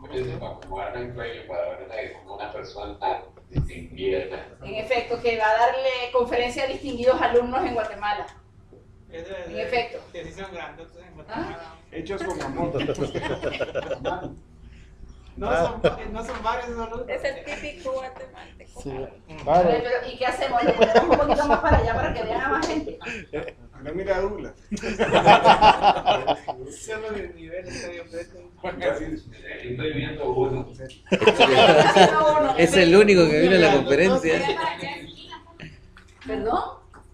Para acomodarme el cuello, para verme como una persona distinguida. En efecto, que va a darle conferencia a distinguidos alumnos en Guatemala. En efecto. Que sí son grandotes en Guatemala. Hechos con amor. No son varios, solo. Es el típico guatemalteco. Sí. A Claro. ver, pero, ¿y qué hacemos? ¿Lo ponemos un poquito más para allá para que vean a más gente? No mira a Douglas. Solo de nivel está bien preto. Estoy viendo uno. Es el único que vino a la conferencia. ¿Para qué esquina? ¿Perdón?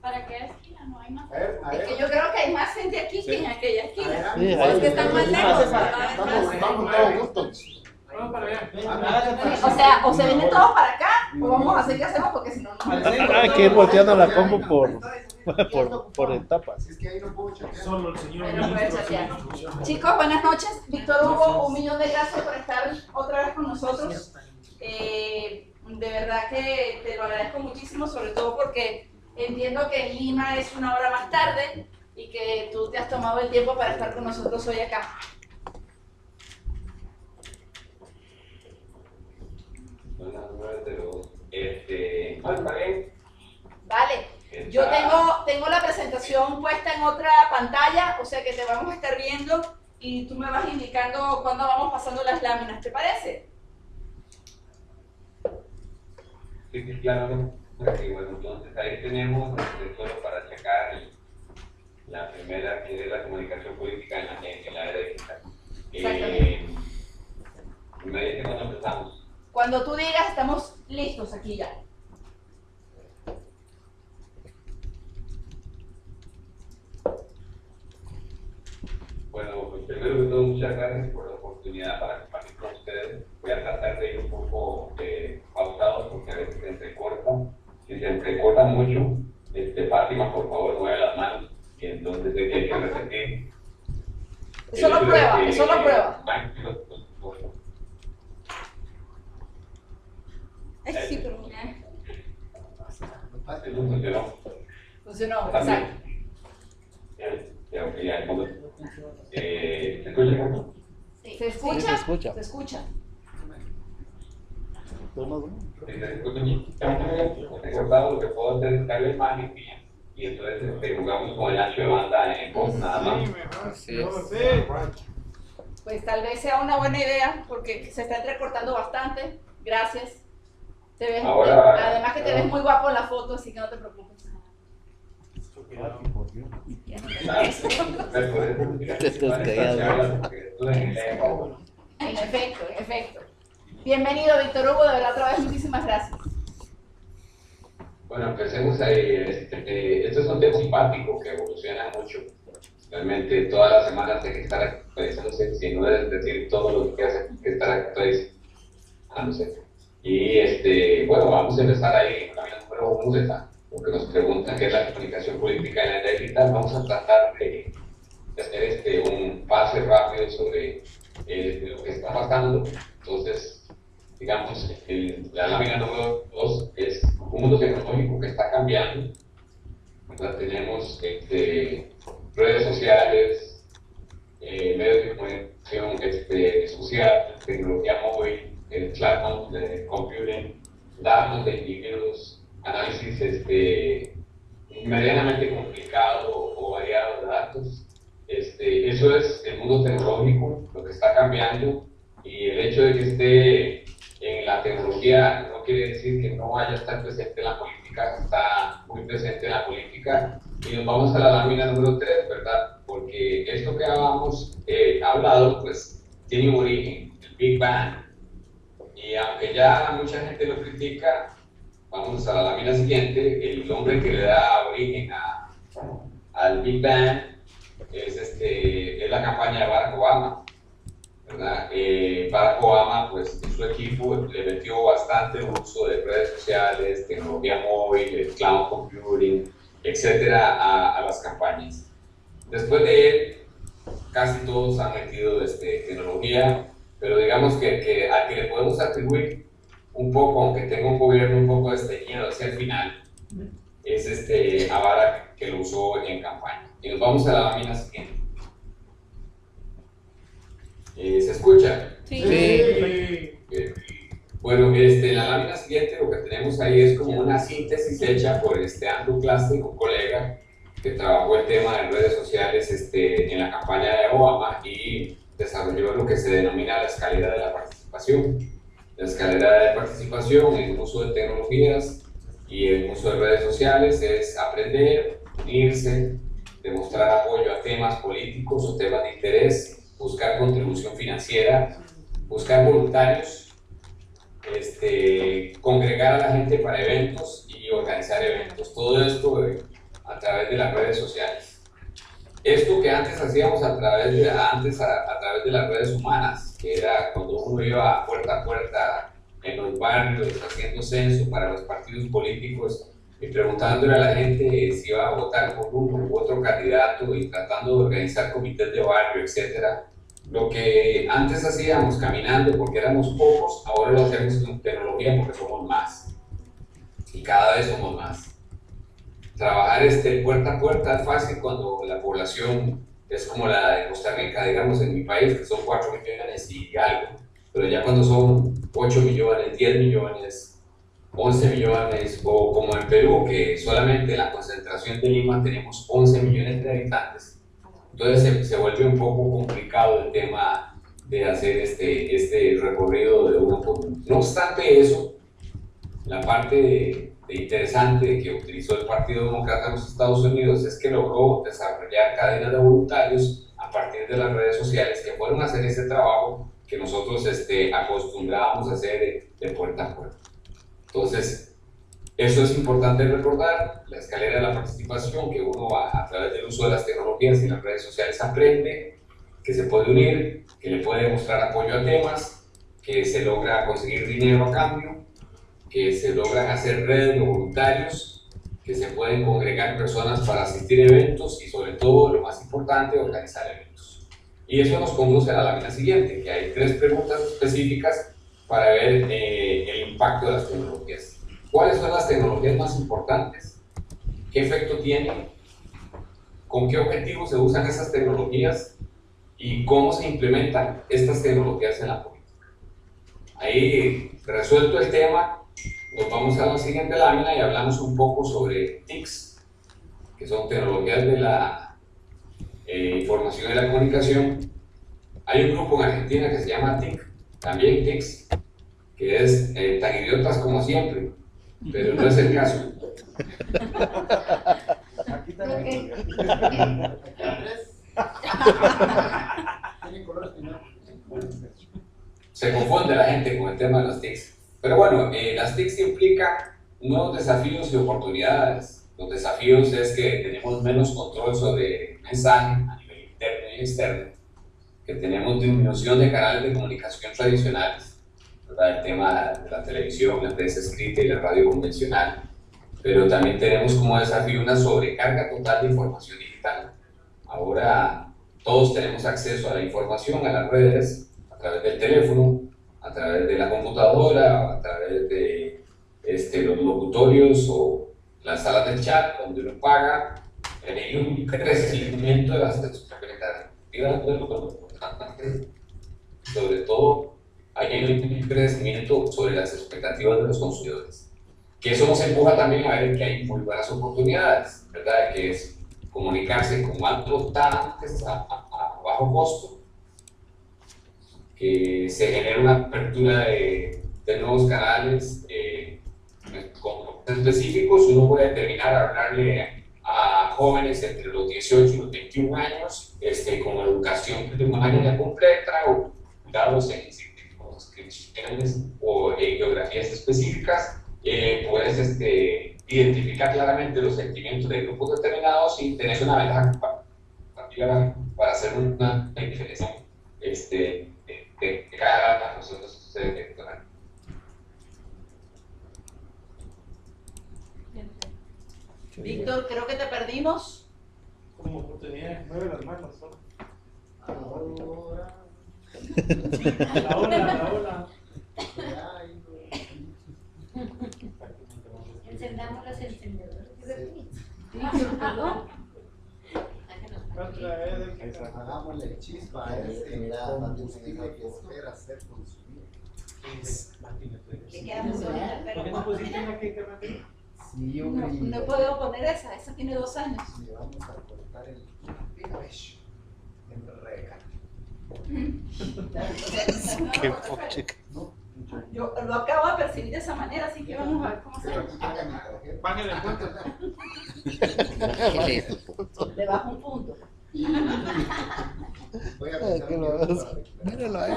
¿Para qué esquina? No hay más. Es que yo creo que hay más gente aquí que en aquella esquina. Sí, Los que están más lejos. Vamos todos juntos. Vamos para allá. O sea, o se vienen todos para acá, o vamos a hacer qué hacemos porque si no, no. Hay que ir volteando la combo por etapas. Es que ahí no puedo chatear. Solo el señor Pero puede ministro. chatear. Chicos, buenas noches. Víctor Hugo, 1.000.000 de gracias por estar otra vez con nosotros. De verdad que te lo agradezco muchísimo, sobre todo porque entiendo que en Lima es una hora más tarde y que tú te has tomado el tiempo para estar con nosotros hoy acá. Son las 9 de los. Bueno, está bien. Vale. Yo tengo la presentación puesta en otra pantalla, o sea que te vamos a estar viendo y tú me vas indicando cuándo vamos pasando las láminas, ¿te parece? Sí, sí, claro. Y bueno, entonces ahí tenemos solo para checar la primera, que es la comunicación política en la era digital. Me dice cuando empezamos. Cuando tú digas, estamos listos aquí ya. Bueno, pues primero que todo, muchas gracias por la oportunidad para compartir con ustedes. Voy a tratar de ir un poco pausados porque a veces se entrecortan. Si se entrecortan mucho, Fátima, por favor, mueve las manos. Y entonces hay que repetir. Eso lo prueba, eso lo prueba. Sí, pero Eso funcionó. Funcionó, También. exacto. Ya, ¿se escucha, Carlos? ¿Se escucha? Sí, se escucha. Se escucha. Recordado, lo que puedo hacer es darle imagen mía y entonces jugamos con el ancho de banda en voz nada más. Así es. Pues tal vez sea una buena idea porque se está entrecortando bastante. Gracias. Te ves, además que te ves muy guapo en la foto, así que no te preocupes. En efecto, en efecto. Bienvenido, Víctor Hugo, de verdad otra vez muchísimas gracias. Bueno, empecemos ahí. Esto es un tema simpático que evoluciona mucho. Realmente todas las semanas hay que estar actualizándose, si no es decir todo lo que hace que estar actualizándose. Y bueno, vamos a empezar ahí. La número 1 está, porque nos preguntan qué es la comunicación política en la era digital. Vamos a tratar de hacer un pase rápido sobre lo que está pasando. Entonces, digamos, la lámina número 2 es un mundo tecnológico que está cambiando. Tenemos redes sociales, medios de comunicación social, tecnología móvil, el cloud, computing, datos de individuos, análisis medianamente complicado o variado de datos. Eso es el mundo tecnológico, lo que está cambiando, y el hecho de que esté en la tecnología no quiere decir que no vaya a estar presente en la política, está muy presente en la política. Y nos vamos a la lámina número 3, ¿verdad? Porque esto que habíamos hablado, pues tiene un origen, el Big Bang. Y aunque ya mucha gente lo critica, vamos a la lámina siguiente. El hombre que le da origen al Big Bang es la campaña de Barack Obama, ¿verdad? Barack Obama, pues en su equipo le metió bastante uso de redes sociales, tecnología móvil, el cloud computing, etcétera, a las campañas. Después de él, casi todos han metido tecnología, pero digamos que al que le podemos atribuir un poco, aunque tenga un gobierno un poco desteñido hacia el final, es a Barack, que lo usó en campaña. Y nos vamos a la lámina siguiente. ¿Se escucha? Sí. Sí. Bueno, la lámina siguiente lo que tenemos ahí es como una síntesis hecha por Andrew Klassen, un colega que trabajó el tema de redes sociales en la campaña de Obama y desarrolló lo que se denomina la escalera de la participación. La escalera de participación en el uso de tecnologías y el uso de redes sociales es aprender, unirse, demostrar apoyo a temas políticos o temas de interés, buscar contribución financiera, buscar voluntarios, congregar a la gente para eventos y organizar eventos. Todo esto a través de las redes sociales. Esto que antes hacíamos a través de las redes humanas, que era cuando uno iba puerta a puerta en los barrios haciendo censo para los partidos políticos y preguntándole a la gente si iba a votar por uno u otro candidato y tratando de organizar comités de barrio, etcétera. Lo que antes hacíamos caminando porque éramos pocos, ahora lo hacemos con tecnología porque somos más. Y cada vez somos más. Trabajar puerta a puerta es fácil cuando la población es como la de Costa Rica, digamos, en mi país, que son 4 millones y algo. Pero ya cuando son 8 millones, 10 millones, 11 millones, o como en Perú, que solamente en la concentración de Lima tenemos 11 millones de habitantes. Entonces se vuelve un poco complicado el tema de hacer este recorrido de uno por uno. No obstante eso, la parte interesante que utilizó el Partido Demócrata de los Estados Unidos es que logró desarrollar cadenas de voluntarios a partir de las redes sociales que fueron a hacer ese trabajo que nosotros acostumbrábamos a hacer de puerta a puerta. Entonces, eso es importante recordar, la escalera de la participación, que uno a través del uso de las tecnologías y las redes sociales aprende, que se puede unir, que le puede mostrar apoyo a temas, que se logra conseguir dinero a cambio, que se logran hacer redes de voluntarios, que se pueden congregar personas para asistir a eventos y sobre todo, lo más importante, organizar eventos. Y eso nos conduce a la lámina siguiente, que hay 3 preguntas específicas para ver el impacto de las tecnologías. ¿Cuáles son las tecnologías más importantes? ¿Qué efecto tienen? ¿Con qué objetivos se usan esas tecnologías? ¿Y cómo se implementan estas tecnologías en la política? Ahí, resuelto el tema, nos vamos a la siguiente lámina y hablamos un poco sobre TICs, que son tecnologías de la información y la comunicación. Hay un grupo en Argentina que se llama TIC, también TICs, que es tan idiotas como siempre, pero no es el caso. Aquí también. Se confunde la gente con el tema de las TICs. Pero bueno, las TICs implican nuevos desafíos y oportunidades. Los desafíos es que tenemos menos control sobre el mensaje a nivel interno y externo, que tenemos disminución de canales de comunicación tradicionales, ¿verdad? El tema de la televisión, la prensa escrita y la radio convencional, pero también tenemos como desafío una sobrecarga total de información digital. Ahora todos tenemos acceso a la información, a las redes, a través del teléfono, a través de la computadora, a través de los locutorios o las salas de chat donde uno paga. Hay un crecimiento de las expectativas, sobre todo hay un crecimiento sobre las expectativas de los consumidores, que eso nos empuja también a ver que hay muy buenas oportunidades, ¿verdad? Que es comunicarse con altos votantes a bajo costo, que se genera una apertura de nuevos canales con específicos. Uno puede terminar a hablarle a jóvenes entre los 18 y los 21 años con educación primaria completa o dados en inscripciones o en geografías específicas. Puedes identificar claramente los sentimientos de grupos determinados y tenés una ventaja para hacer una diferencia de cara a los procesos electorales. Víctor, creo que te perdimos. Como oportunidad, mueve las manos solo. Ahora. La ola. Encendamos los encendedores. Víctor, perdón. Otra vez. Hagámosle chispa a combustible que espera ser consumido. Le queda muy bonita, ¿Por qué pero no pusiste una que Martín? Sí, yo no, creí. no he podido poner esa tiene 2 años. Le vamos a cortar el cabello. Enrega. Qué poche. No, Yo lo acabo de percibir de esa manera, así que vamos a ver cómo se pero aquí tengo mi tarjeta. Págale el cuento. le bajo un punto. Voy a Ah, pensar qué un lo minuto vas. para recuperar. Míralo ahí.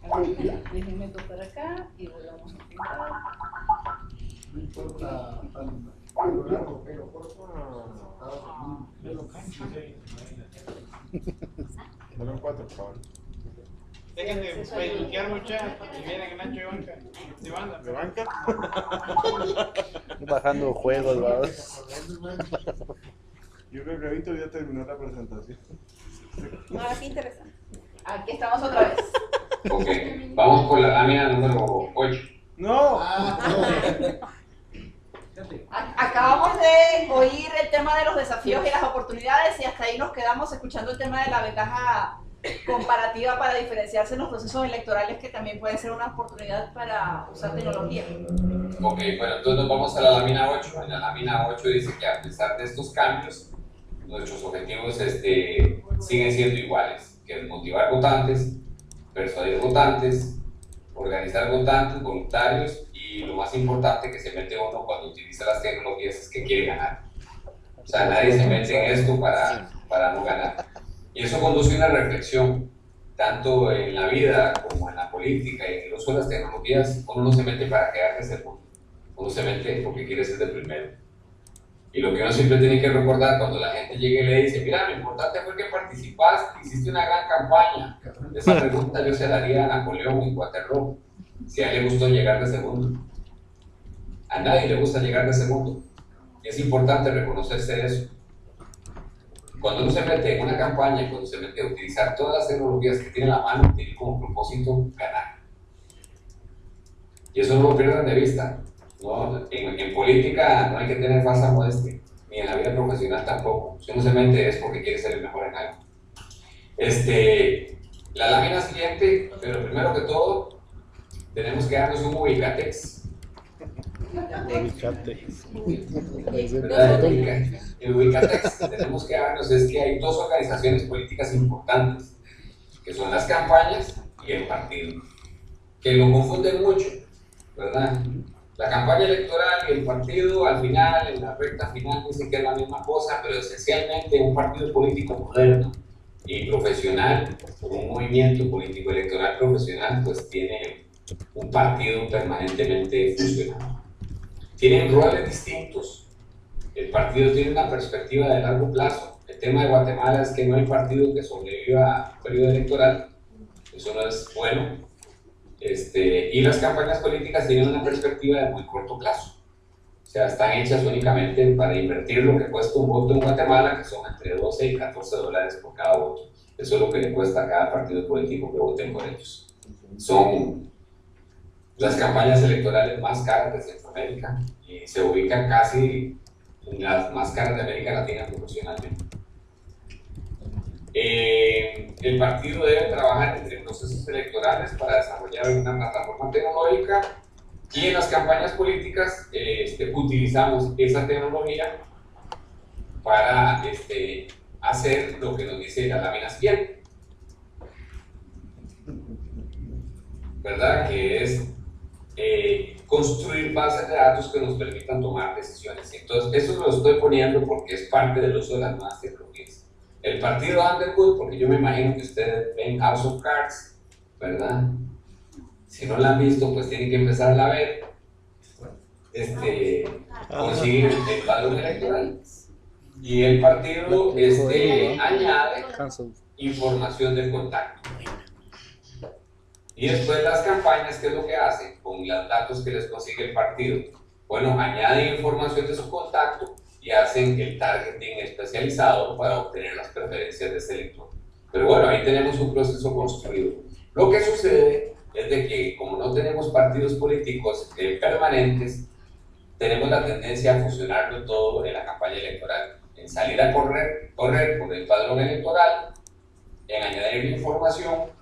A ver, déjenme tocar acá y volvamos a pintar. No importa pelo largo, pelo corto. Pelo cancho, sí. Fueron 4 cabros. Dejen de bailutear mucha y vienen Nacho y Banca. De banda. ¿De banca? Bajando juegos, ¿verdad? Yo creo que Víctor ya terminó la presentación. Ahora sí, interesante. Aquí estamos otra vez. Ok, vamos por la lámina número 8. ¡No! Acabamos de oír el tema de los desafíos y las oportunidades y hasta ahí nos quedamos escuchando el tema de la ventaja comparativa para diferenciarse en los procesos electorales, que también puede ser una oportunidad para usar tecnología. Ok, bueno, entonces nos vamos a la lámina 8. En la lámina 8 dice que a pesar de estos cambios, nuestros objetivos siguen siendo iguales, que es motivar votantes, persuadir votantes, organizar votantes, voluntarios y lo más importante que se mete uno cuando utiliza las tecnologías es que quiere ganar. O sea, nadie se mete en esto para no ganar. Y eso conduce a una reflexión, tanto en la vida como en la política y en el uso de las tecnologías. Uno no se mete para quedar de segundo, uno se mete porque quiere ser de primero. Y lo que uno siempre tiene que recordar cuando la gente llega y le dice, mira, lo importante fue que participaste, hiciste una gran campaña. Esa pregunta yo se la haría a Napoleón en Waterloo, si a él le gustó llegar de segundo. A nadie le gusta llegar de segundo. Es importante reconocerse eso. Cuando uno se mete en una campaña, cuando se mete a utilizar todas las tecnologías que tiene a la mano, tiene como propósito ganar. Y eso no lo pierdan de vista. ¿No? En política no hay que tener falsa modestia, ni en la vida profesional tampoco. Si uno se mete es porque quiere ser el mejor en algo. La lámina siguiente, pero primero que todo, tenemos que darnos un ubicatex. Ubicate. ¿Verdad? El ubicatex tenemos que darnos es que hay dos organizaciones políticas importantes, que son las campañas y el partido, que lo confunden mucho, ¿verdad? La campaña electoral y el partido al final, en la recta final, dicen que es la misma cosa, pero esencialmente un partido político moderno y profesional, como un movimiento político electoral profesional, pues tiene un partido permanentemente funcionando. Tienen roles distintos. El partido tiene una perspectiva de largo plazo. El tema de Guatemala es que no hay partido que sobreviva a un periodo electoral. Eso no es bueno. Y las campañas políticas tienen una perspectiva de muy corto plazo. O sea, están hechas únicamente para invertir lo que cuesta un voto en Guatemala, que son entre 12 y 14 dólares por cada voto. Eso es lo que le cuesta a cada partido político que voten por ellos. Son las campañas electorales más caras de Centroamérica y se ubican casi en las más caras de América Latina proporcionalmente. El partido debe trabajar entre procesos electorales para desarrollar una plataforma tecnológica y en las campañas políticas utilizamos esa tecnología para hacer lo que nos dice la lámina siguiente, ¿verdad? Que es construir bases de datos que nos permitan tomar decisiones. Entonces, eso lo estoy poniendo porque es parte del uso de las nuevas tecnologías. El partido Underwood, porque yo me imagino que ustedes ven House of Cards, ¿verdad? Si no la han visto, pues tienen que empezar a ver. Conseguir el padrón electoral. Y el partido añade información del contacto. Y después las campañas, ¿qué es lo que hacen? Con los datos que les consigue el partido. Bueno, añaden información de su contacto y hacen el targeting especializado para obtener las preferencias de ese elector. Pero bueno, ahí tenemos un proceso construido. Lo que sucede es de que como no tenemos partidos políticos permanentes, tenemos la tendencia a fusionarlo todo en la campaña electoral, en salir a correr por el padrón electoral, en añadir información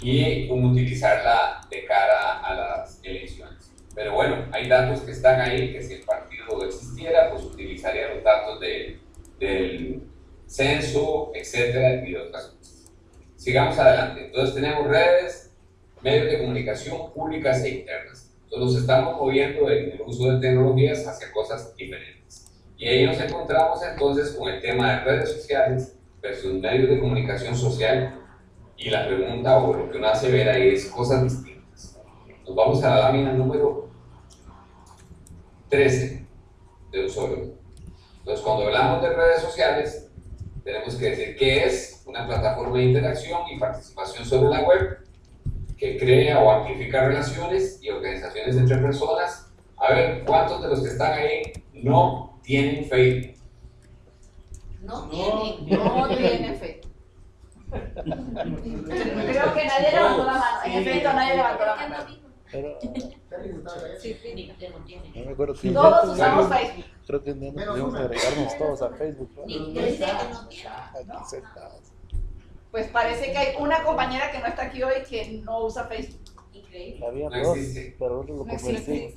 y cómo utilizarla de cara a las elecciones. Pero bueno, hay datos que están ahí, que si el partido existiera, pues utilizaría los datos del censo, etcétera, y de otras cosas. Sigamos adelante. Entonces tenemos redes, medios de comunicación públicas e internas. Entonces nos estamos moviendo en el uso de tecnologías hacia cosas diferentes. Y ahí nos encontramos entonces con el tema de redes sociales versus medios de comunicación social, y la pregunta o lo que uno hace ver ahí es cosas distintas. Nos vamos a la lámina número 13 de un solo. Entonces, cuando hablamos de redes sociales, tenemos que decir qué es una plataforma de interacción y participación sobre la web que crea o amplifica relaciones y organizaciones entre personas. A ver, ¿cuántos de los que están ahí no tienen Facebook? No tiene. No tiene fe. Creo que nadie levantó la mano. En efecto, nadie levantó la mano. Pero Sí, ni que no tiene. no me acuerdo que Todos usamos Facebook. creo que debemos agregarnos todos a Facebook, ¿no? Ni que dice que no tiene. Aquí sentados. Pues parece que hay una compañera que no está aquí hoy que no usa Facebook. Increíble. Había No dos, existe. pero otro lo No existe.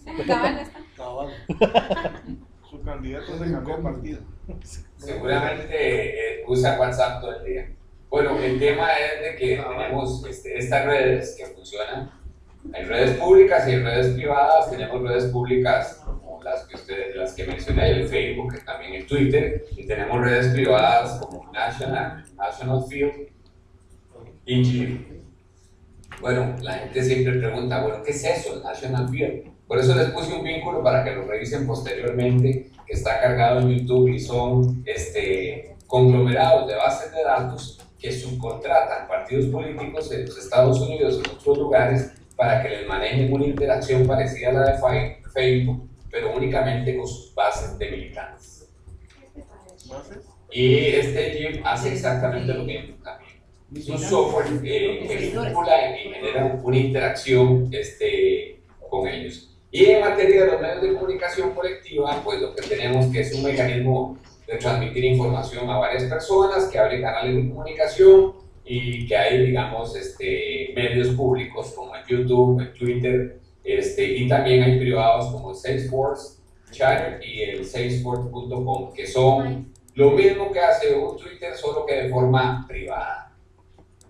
convertimos. Su candidato se cambió de partido. Seguramente usa WhatsApp todo el día. Bueno, el tema es de que tenemos estas redes que funcionan. Hay redes públicas y hay redes privadas. Tenemos redes públicas como las que mencioné, el Facebook, que también el Twitter, y tenemos redes privadas como National Field y Gmail. Bueno, la gente siempre pregunta, bueno, ¿qué es eso, el National Field? Por eso les puse un vínculo para que lo revisen posteriormente, que está cargado en YouTube, y son conglomerados de bases de datos que subcontratan partidos políticos en los Estados Unidos y en otros lugares para que les manejen una interacción parecida a la de Facebook, pero únicamente con sus bases de militantes. Y este GIF hace exactamente lo mismo también. Es un software que vincula y genera una interacción con ellos. Y en materia de los medios de comunicación colectiva, pues lo que tenemos que es un mecanismo de transmitir información a varias personas, que abre canales de comunicación y que hay, digamos, medios públicos como el YouTube, el Twitter, y también hay privados como el Salesforce Chat y el Salesforce.com, que son lo mismo que hace un Twitter, solo que de forma privada.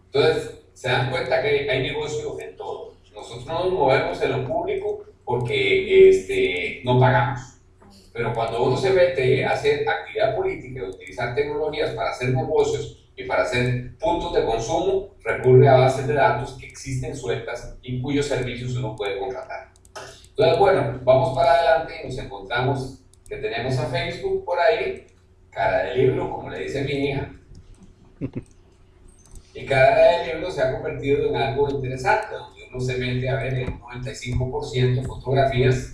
Entonces, se dan cuenta que hay negocio en todo. Nosotros no nos movemos en lo público porque no pagamos. Pero cuando uno se mete a hacer actividad política y utilizar tecnologías para hacer negocios y para hacer puntos de consumo, recurre a bases de datos que existen sueltas y cuyos servicios uno puede contratar. Entonces, bueno, vamos para adelante y nos encontramos que tenemos a Facebook por ahí, cara de libro, como le dice mi hija. Y cara de libro se ha convertido en algo interesante, donde uno se mete a ver el 95% fotografías,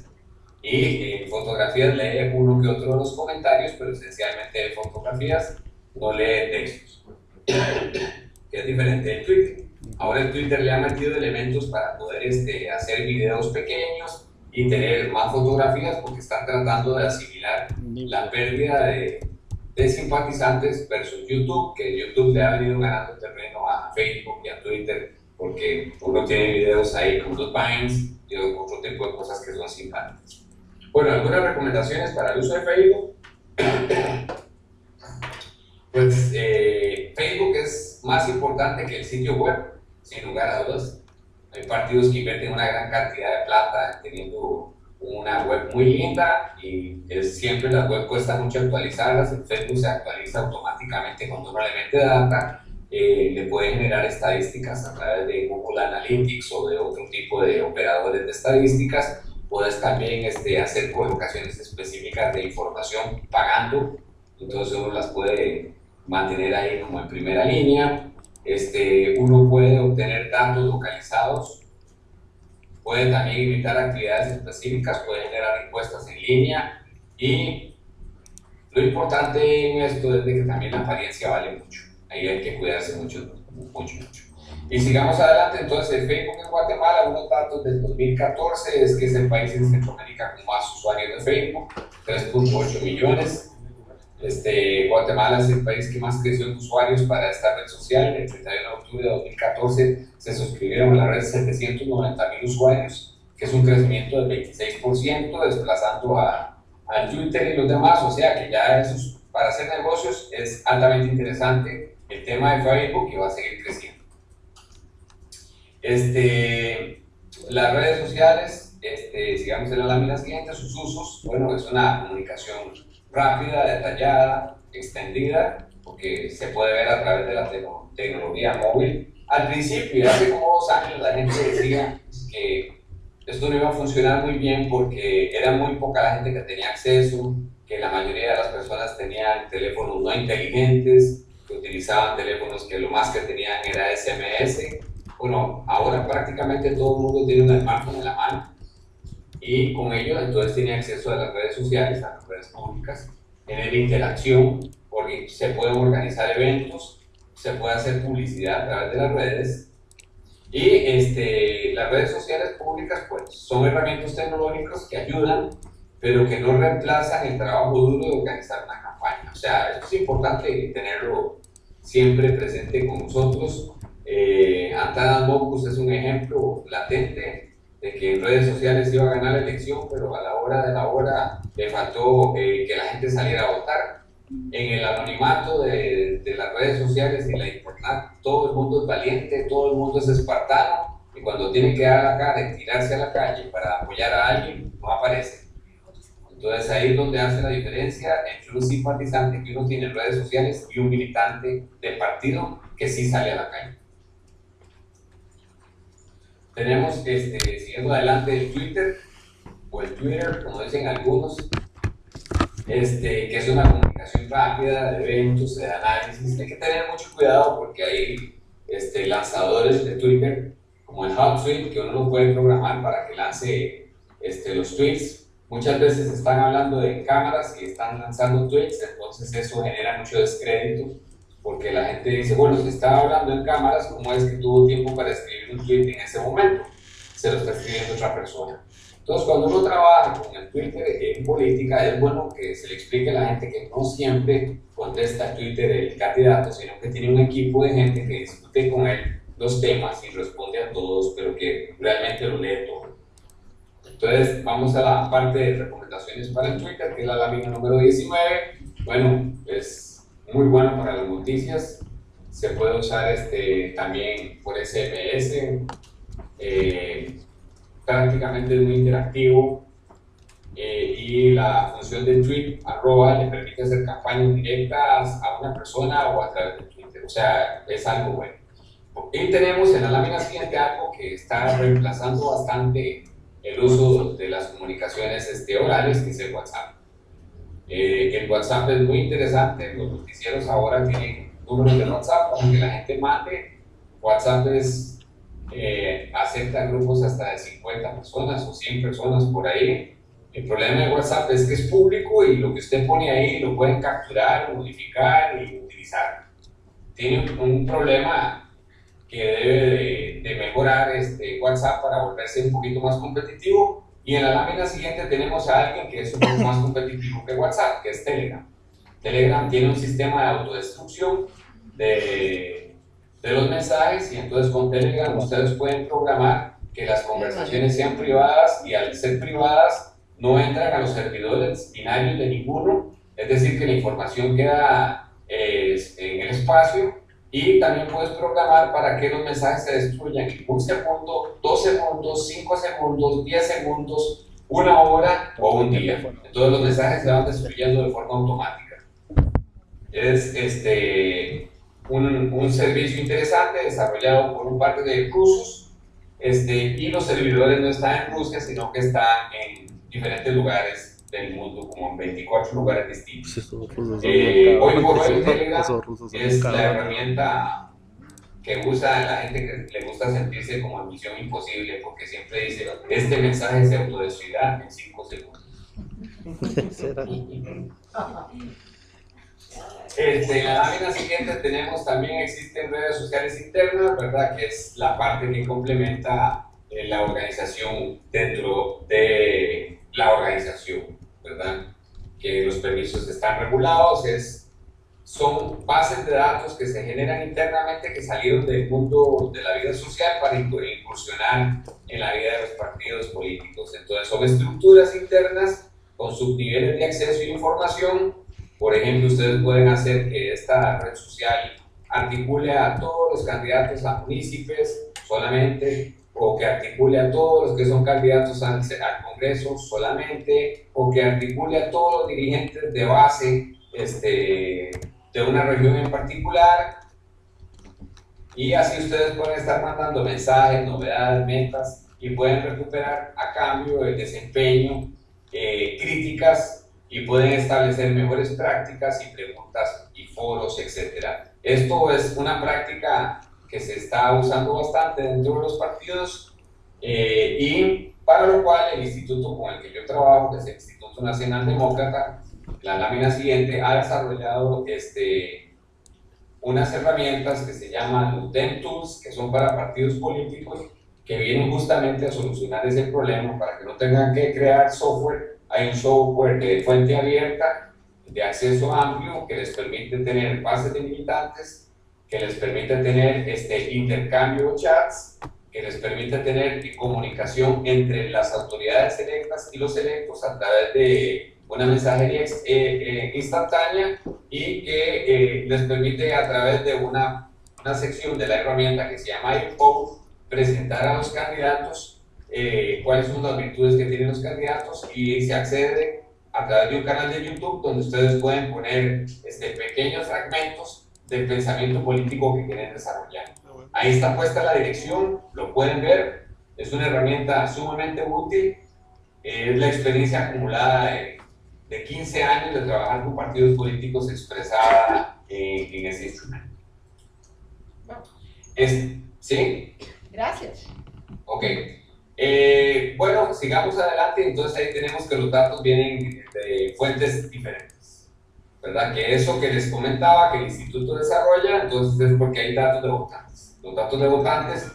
y en fotografías lee uno que otro de los comentarios, pero esencialmente de fotografías no lee textos, que es diferente del Twitter. Ahora el Twitter le ha metido elementos para poder hacer videos pequeños y tener más fotografías, porque están tratando de asimilar la pérdida de simpatizantes versus YouTube, que YouTube le ha venido ganando terreno a Facebook y a Twitter, porque uno tiene videos ahí con los Vines y otro tipo de cosas que son simpáticas. Bueno, algunas recomendaciones para el uso de Facebook. Pues Facebook es más importante que el sitio web, sin lugar a dudas. Hay partidos que invierten una gran cantidad de plata teniendo una web muy linda, y siempre las web cuesta mucho actualizarlas. El Facebook se actualiza automáticamente cuando uno le mete data. Le puede generar estadísticas a través de Google Analytics o de otro tipo de operadores de estadísticas. Puedes también hacer colocaciones específicas de información pagando, entonces uno las puede mantener ahí como en primera línea. Uno puede obtener datos localizados, puede también invitar actividades específicas, puede generar encuestas en línea, y lo importante en esto es de que también la apariencia vale mucho. Ahí hay que cuidarse mucho, mucho, mucho. Y sigamos adelante. Entonces, el Facebook en Guatemala, algunos datos del 2014, es que es el país en Centroamérica con más usuarios de Facebook, 3.8 millones. Guatemala es el país que más creció en usuarios para esta red social. El 31 de octubre de 2014 se suscribieron a la red 790,000 usuarios, que es un crecimiento del 26%, desplazando a Twitter y los demás. O sea que ya eso, para hacer negocios es altamente interesante el tema de Facebook y va a seguir creciendo. Las redes sociales, sigamos en la lámina siguiente, sus usos. Bueno, es una comunicación rápida, detallada, extendida, porque se puede ver a través de la tecnología móvil. Al principio, hace como 2 años, la gente decía que esto no iba a funcionar muy bien porque era muy poca la gente que tenía acceso, que la mayoría de las personas tenían teléfonos no inteligentes, que utilizaban teléfonos que lo más que tenían era SMS. Bueno, ahora prácticamente todo el mundo tiene un smartphone en la mano y con ello entonces tiene acceso a las redes sociales, a las redes públicas, tener interacción, porque se pueden organizar eventos, se puede hacer publicidad a través de las redes y las redes sociales públicas pues son herramientas tecnológicas que ayudan, pero que no reemplazan el trabajo duro de organizar una campaña. O sea, eso es importante tenerlo siempre presente con nosotros. Antanas Mocus es un ejemplo latente de que en redes sociales iba a ganar la elección, pero a la hora de la hora le faltó que la gente saliera a votar. En el anonimato de las redes sociales y la internet, todo el mundo es valiente, todo el mundo es espartano, y cuando tiene que dar la cara y tirarse a la calle para apoyar a alguien, no aparece. Entonces ahí es donde hace la diferencia entre un simpatizante que uno tiene en redes sociales y un militante del partido que sí sale a la calle. Tenemos, siguiendo adelante, el Twitter, o el Twitter, como dicen algunos, que es una comunicación rápida, de eventos, de análisis. Hay que tener mucho cuidado porque hay lanzadores de Twitter, como el HotSuite, que uno lo puede programar para que lance los tweets. Muchas veces están hablando de cámaras que están lanzando tweets, entonces eso genera mucho descrédito, porque la gente dice, bueno, si estaba hablando en cámaras, ¿cómo es que tuvo tiempo para escribir un tweet en ese momento? Se lo está escribiendo otra persona. Entonces, cuando uno trabaja con el Twitter en política, es bueno que se le explique a la gente que no siempre contesta Twitter el candidato, sino que tiene un equipo de gente que discute con él los temas y responde a todos, pero que realmente lo lee todo. Entonces, vamos a la parte de recomendaciones para el Twitter, que es la lámina número 19. Bueno, es muy bueno para las noticias, se puede usar también por SMS, prácticamente es muy interactivo, y la función de tweet @ le permite hacer campañas directas a una persona o a través de Twitter, o sea, es algo bueno. Y tenemos en la lámina siguiente algo que está reemplazando bastante el uso de las comunicaciones orales, que es el WhatsApp. El WhatsApp es muy interesante, los noticieros ahora tienen números de WhatsApp para que la gente mande. WhatsApp acepta grupos hasta de 50 personas o 100 personas por ahí. El problema de WhatsApp es que es público y lo que usted pone ahí lo pueden capturar, modificar y utilizar. Tiene un problema que debe de mejorar WhatsApp para volverse un poquito más competitivo. Y en la lámina siguiente tenemos a alguien que es un poco más competitivo que WhatsApp, que es Telegram. Telegram tiene un sistema de autodestrucción de los mensajes, y entonces con Telegram ustedes pueden programar que las conversaciones sean privadas, y al ser privadas no entran a los servidores binarios de ninguno, es decir, que la información queda en el espacio. Y también puedes programar para que los mensajes se destruyan en 1 segundo, 2 segundos, 5 segundos, 10 segundos, 1 hora o 1 día. Entonces los mensajes se van destruyendo de forma automática. Es un servicio interesante desarrollado por un par de rusos, y los servidores no están en Rusia, sino que están en diferentes lugares del mundo, como en 24 lugares distintos. Hoy por hoy Telegram es la herramienta que usa la gente que le gusta sentirse como en misión imposible, porque siempre dice, este mensaje se autodestruirá en 5 segundos. En la lámina siguiente tenemos también, existen redes sociales internas, ¿verdad? Que es la parte que complementa la organización dentro de la organización, ¿verdad? que los permisos están regulados, son bases de datos que se generan internamente que salieron del mundo de la vida social para incursionar en la vida de los partidos políticos. Entonces son estructuras internas con subniveles de acceso a información. Por ejemplo, ustedes pueden hacer que esta red social articule a todos los candidatos a munícipes solamente, o que articule a todos los que son candidatos al Congreso solamente, o que articule a todos los dirigentes de base de una región en particular, y así ustedes pueden estar mandando mensajes, novedades, metas, y pueden recuperar a cambio el desempeño, críticas, y pueden establecer mejores prácticas y preguntas y foros, etc. Esto es una práctica que se está usando bastante dentro de los partidos, y para lo cual el instituto con el que yo trabajo, que es el Instituto Nacional Demócrata, la lámina siguiente, ha desarrollado unas herramientas que se llaman los DEM Tools, que son para partidos políticos, que vienen justamente a solucionar ese problema para que no tengan que crear software. Hay un software de fuente abierta, de acceso amplio, que les permite tener bases de militantes, que les permite tener intercambio de chats, que les permite tener comunicación entre las autoridades electas y los electos a través de una mensajería instantánea, y que les permite a través de una sección de la herramienta que se llama Info presentar a los candidatos cuáles son las virtudes que tienen los candidatos, y se accede a través de un canal de YouTube donde ustedes pueden poner pequeños fragmentos del pensamiento político que quieren desarrollar. Ahí está puesta la dirección, lo pueden ver, es una herramienta sumamente útil, es la experiencia acumulada de 15 años de trabajar con partidos políticos expresada en ese instrumento. ¿Sí? Gracias. Ok. Bueno, sigamos adelante. Entonces ahí tenemos que los datos vienen de fuentes diferentes, ¿verdad? Que eso que les comentaba que el instituto desarrolla, entonces es porque hay datos de votantes. Los datos de votantes,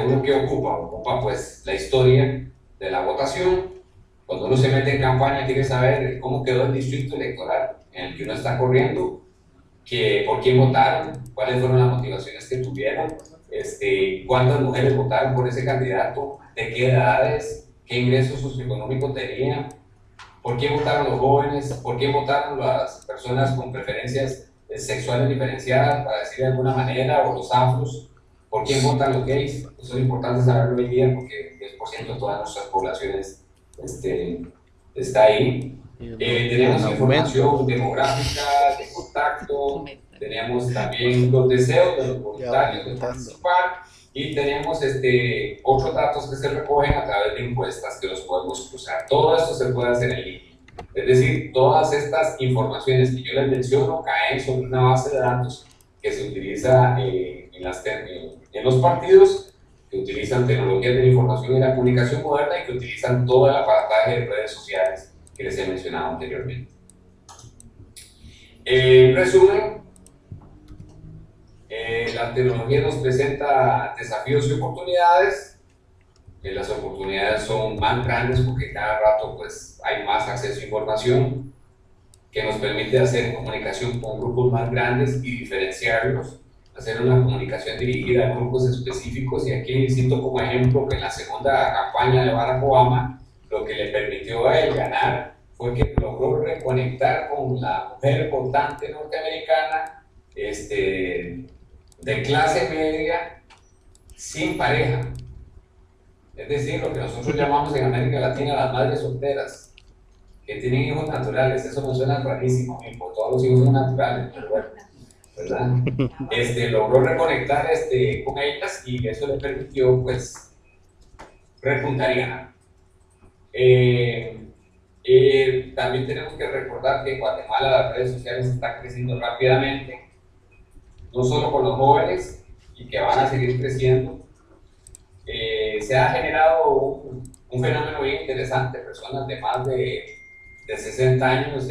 uno que ocupa pues la historia de la votación. Cuando uno se mete en campaña quiere saber cómo quedó el distrito electoral en el que uno está corriendo, por quién votaron, cuáles fueron las motivaciones que tuvieron, cuántas mujeres votaron por ese candidato, de qué edades, qué ingresos socioeconómicos tenían, por qué votaron los jóvenes, por qué votaron las personas con preferencias sexuales diferenciadas, para decir de alguna manera, o los afros, por quién votan los gays. Eso es importante saberlo hoy día porque el 10% de todas nuestras poblaciones está ahí. Tenemos información demográfica, de contacto, tenemos también los deseos de los voluntarios de participar, y tenemos otros datos que se recogen a través de encuestas que los podemos cruzar. Todo esto se puede hacer en línea. Es decir, todas estas informaciones que yo les menciono caen sobre una base de datos que se utiliza en los partidos, que utilizan tecnologías de la información y la comunicación moderna, y que utilizan todo el aparataje de redes sociales que les he mencionado anteriormente. En resumen, la tecnología nos presenta desafíos y oportunidades. Las oportunidades son más grandes porque cada rato pues, hay más acceso a información, que nos permite hacer comunicación con grupos más grandes y diferenciarlos, hacer una comunicación dirigida a grupos específicos. Y aquí cito como ejemplo que en la segunda campaña de Barack Obama, lo que le permitió a él ganar fue que logró reconectar con la mujer votante norteamericana de clase media sin pareja. Es decir, lo que nosotros llamamos en América Latina las madres solteras, que tienen hijos naturales. Eso me suena rarísimo, por todos los hijos son naturales, pero bueno, ¿verdad? Logró reconectar con ellas, y eso le permitió pues repuntar y ganar. También tenemos que recordar que en Guatemala las redes sociales están creciendo rápidamente, no solo con los jóvenes, y que van a seguir creciendo. Se ha generado un fenómeno bien interesante, personas de más de 60 años,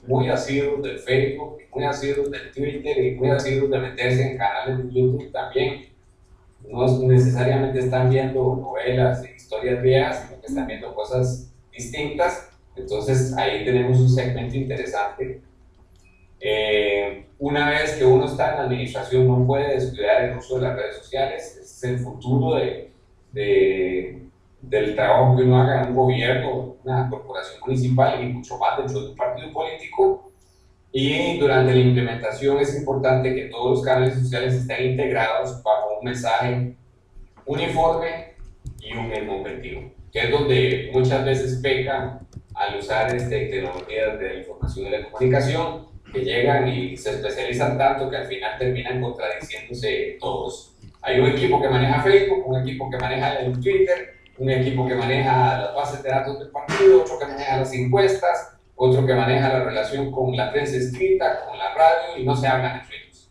muy asiduos del Facebook, muy asiduos del Twitter, y muy asiduos de meterse en canales de YouTube también. No necesariamente están viendo novelas e historias viejas, sino que están viendo cosas distintas, Entonces ahí tenemos un segmento interesante. Una vez que uno está en la administración no puede descuidar el uso de las redes sociales. Ese es el futuro del trabajo que uno haga en un gobierno, una corporación municipal y mucho más dentro de un partido político. Y durante la implementación es importante que todos los canales sociales estén integrados bajo un mensaje uniforme y un mismo objetivo, que es donde muchas veces pecan al usar tecnologías de la información y de la comunicación, que llegan y se especializan tanto que al final terminan contradiciéndose todos. Hay un equipo que maneja Facebook, un equipo que maneja el Twitter, un equipo que maneja las bases de datos del partido, otro que maneja las encuestas, otro que maneja la relación con la prensa escrita, con la radio, y no se hablan entre ellos.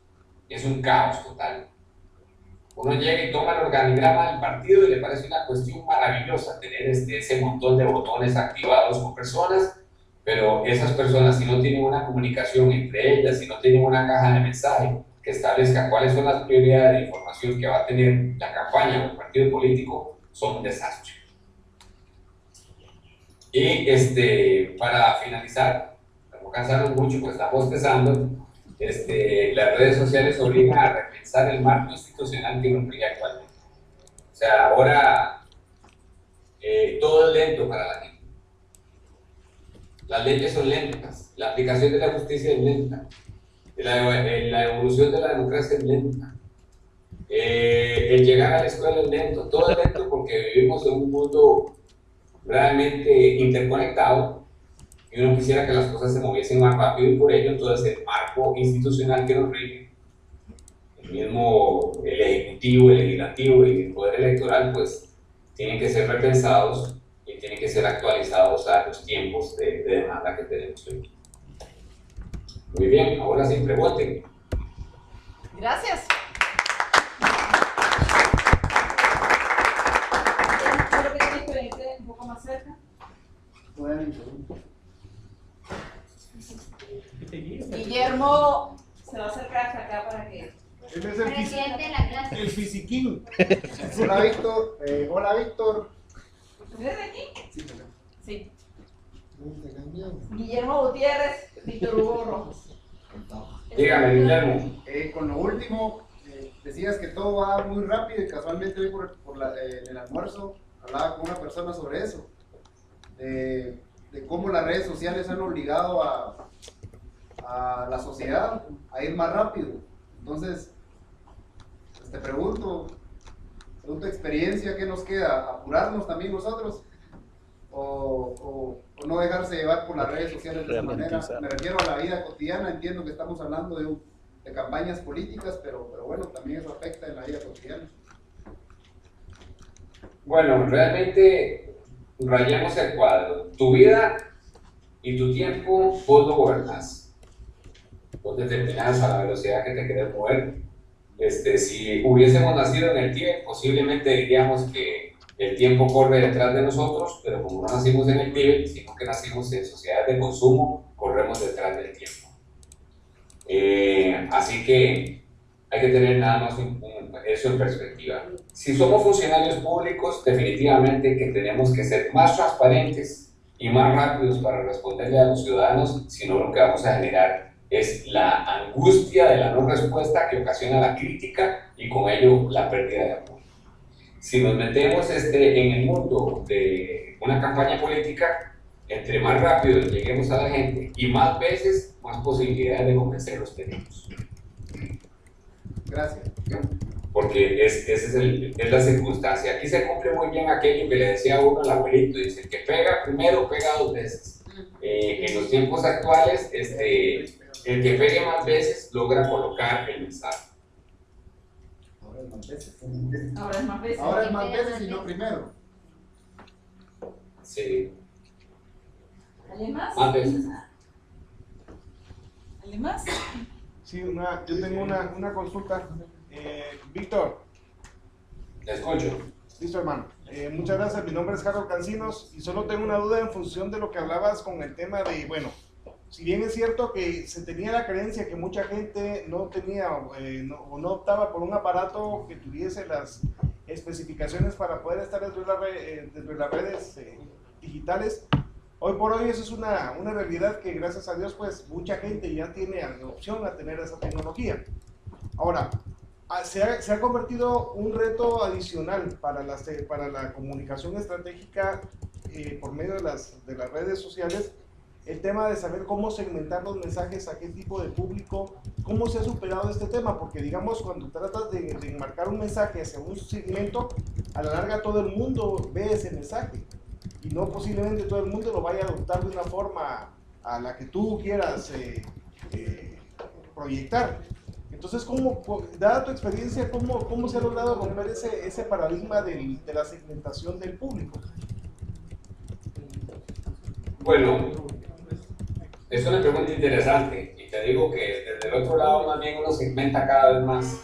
Es un caos total. Uno llega y toma el organigrama del partido y le parece una cuestión maravillosa tener ese montón de botones activados con personas, pero esas personas, si no tienen una comunicación entre ellas, si no tienen una caja de mensaje que establezca cuáles son las prioridades de información que va a tener la campaña o el partido político, son un desastre. Y para finalizar, para no cansarnos mucho, pues estamos empezando, las redes sociales obligan a repensar el marco institucional que nos rige actualmente. O sea, ahora todo es lento para la gente. Las leyes son lentas, la aplicación de la justicia es lenta, la evolución de la democracia es lenta, el llegar a la escuela es lento, todo es lento porque vivimos en un mundo realmente interconectado y uno quisiera que las cosas se moviesen más rápido, y por ello entonces el marco institucional que nos rige, el ejecutivo, el legislativo y el poder electoral, pues tienen que ser repensados y tienen que ser actualizados a los tiempos de demanda que tenemos hoy. Muy bien, ahora sí, pregunten. Gracias. Creo que tienes que venirte un poco más cerca. Guillermo se va a acercar hasta acá para que... Él es el, Presidente de la clase. el fisiquín. Hola Víctor. Hola Víctor. ¿Eres de aquí? Sí, Sí. Guillermo Gutiérrez, Víctor Hugo Rojas. Dígame, Guillermo. Con lo último, decías que todo va muy rápido y casualmente hoy en el almuerzo hablaba con una persona sobre eso, de cómo las redes sociales han obligado a la sociedad a ir más rápido. Entonces, pues te pregunto, según tu experiencia, ¿qué nos queda? ¿Apurarnos también nosotros? ¿O no dejarse llevar por las redes sociales de esa manera? Me refiero a la vida cotidiana. Entiendo que estamos hablando de campañas políticas, pero bueno, también eso afecta en la vida cotidiana. Bueno, realmente rayamos el cuadro. Tu vida y tu tiempo, vos lo gobernás. Vos determinás a la velocidad que te querés mover. Si hubiésemos nacido en el Tíbet, posiblemente diríamos que el tiempo corre detrás de nosotros, pero como no nacimos en el Tíbet, sino que nacimos en sociedades de consumo, corremos detrás del tiempo. Así que hay que tener nada más eso en perspectiva. Si somos funcionarios públicos, definitivamente que tenemos que ser más transparentes y más rápidos para responderle a los ciudadanos, si no lo que vamos a generar es la angustia de la no respuesta que ocasiona la crítica y con ello la pérdida de apoyo. Si nos metemos en el mundo de una campaña política, entre más rápido lleguemos a la gente y más veces, más posibilidades de convencerlos tenemos. Gracias. Porque esa es la circunstancia. Aquí se cumple muy bien aquello que le decía uno al abuelito, dice, el que pega primero pega dos veces. En los tiempos actuales, el que pegue más veces logra colocar el mensaje. Ahora es más veces. Ahora es más veces. Ahora es más veces y no primero. Sí, ¿Alguien más? más veces. ¿Alguien más? Sí, yo tengo una consulta. Víctor, Te escucho. listo hermano. Muchas gracias, mi nombre es Harold Cancinos y solo tengo una duda en función de lo que hablabas con el tema de, bueno, si bien es cierto que se tenía la creencia que mucha gente no tenía o no optaba por un aparato que tuviese las especificaciones para poder estar dentro de las redes digitales, Hoy por hoy eso es una realidad que gracias a Dios pues mucha gente ya tiene opción a tener esa tecnología. Ahora, se ha convertido un reto adicional para la comunicación estratégica por medio de las redes sociales, el tema de saber cómo segmentar los mensajes a qué tipo de público, cómo se ha superado este tema, porque digamos cuando tratas de enmarcar un mensaje hacia un segmento, a la larga todo el mundo ve ese mensaje y no posiblemente todo el mundo lo vaya a adoptar de una forma a la que tú quieras proyectar. Entonces, dada tu experiencia, ¿cómo se ha logrado romper ese paradigma de la segmentación del público? Bueno, es una pregunta interesante y te digo que desde el otro lado más bien uno segmenta cada vez más.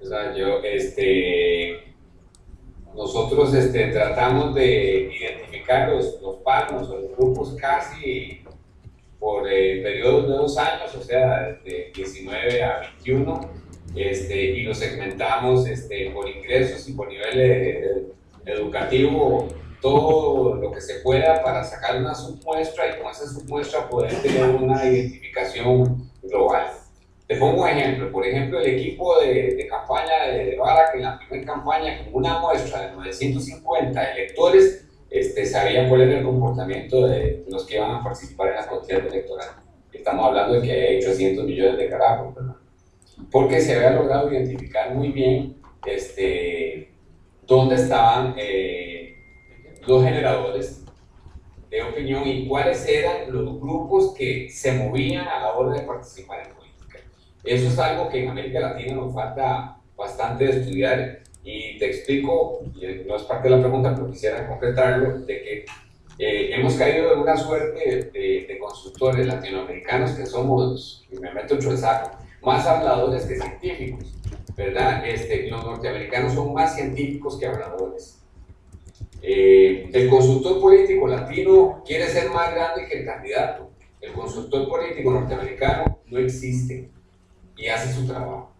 O sea, nosotros tratamos de identificar los panos o los grupos casi por periodos de 2 años, o sea, desde 19 a 21, y los segmentamos por ingresos y por nivel educativo, todo lo que se pueda para sacar una submuestra y con esa submuestra poder tener una identificación global. Te pongo un ejemplo, por ejemplo, el equipo de campaña de Barack en la primera campaña, con una muestra de 950 electores, sabían cuál era el comportamiento de los que iban a participar en la contienda electoral. Estamos hablando de que hay 800 millones de carajos, ¿verdad? Porque se había logrado identificar muy bien dónde estaban los generadores de opinión y cuáles eran los grupos que se movían a la hora de participar en política. Eso es algo que en América Latina nos falta bastante de estudiar. Y te explico, y no es parte de la pregunta, pero quisiera concretarlo, de que hemos caído en una suerte de consultores latinoamericanos que somos, y me meto en el saco, más habladores que científicos, ¿verdad? Los norteamericanos son más científicos que habladores. El consultor político latino quiere ser más grande que el candidato. El consultor político norteamericano no existe y hace su trabajo,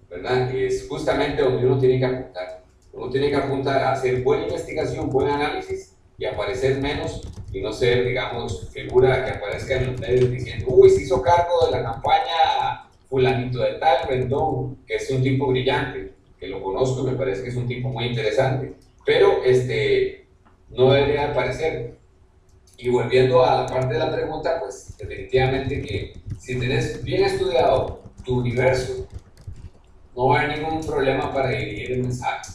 ¿verdad? Es justamente donde uno tiene que apuntar. Uno tiene que apuntar a hacer buena investigación, buen análisis y aparecer menos y no ser, digamos, figura que aparezca en los medios diciendo uy, se hizo cargo de la campaña fulanito de tal, Rendón, que es un tipo brillante, que lo conozco y me parece que es un tipo muy interesante, pero no debería aparecer. Y volviendo a la parte de la pregunta, pues definitivamente que si tenés bien estudiado tu universo, no va a haber ningún problema para dirigir el mensaje.